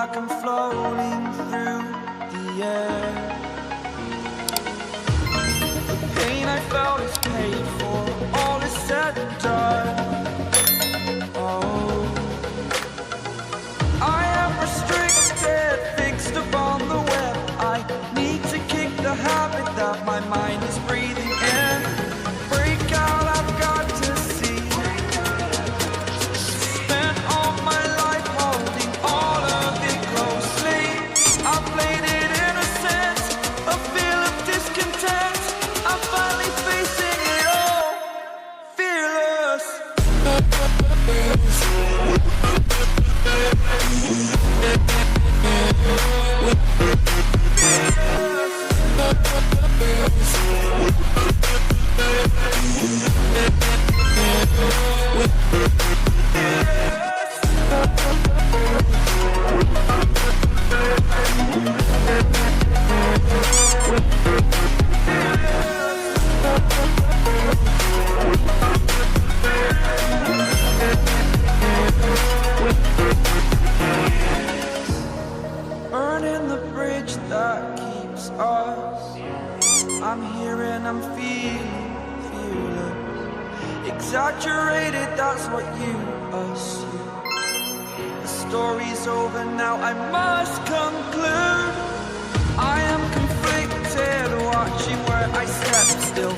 like I'm floating through the air. The pain I felt is paid for, all is said and done. Oh, I am restricted, fixed upon the web. I need to kick the habit that my mind is breathing in. Break out, I've got to see. Spent all my life holding all of it closely. I played it innocent, a feel of discontent. I'm finally facing it all, fearless. Burning the bridge that keeps us. I'm here and I'm feeling fearless. Exaggerated, that's what you assume. The story's over now, I must conclude. I am conflicted, watching where I step still.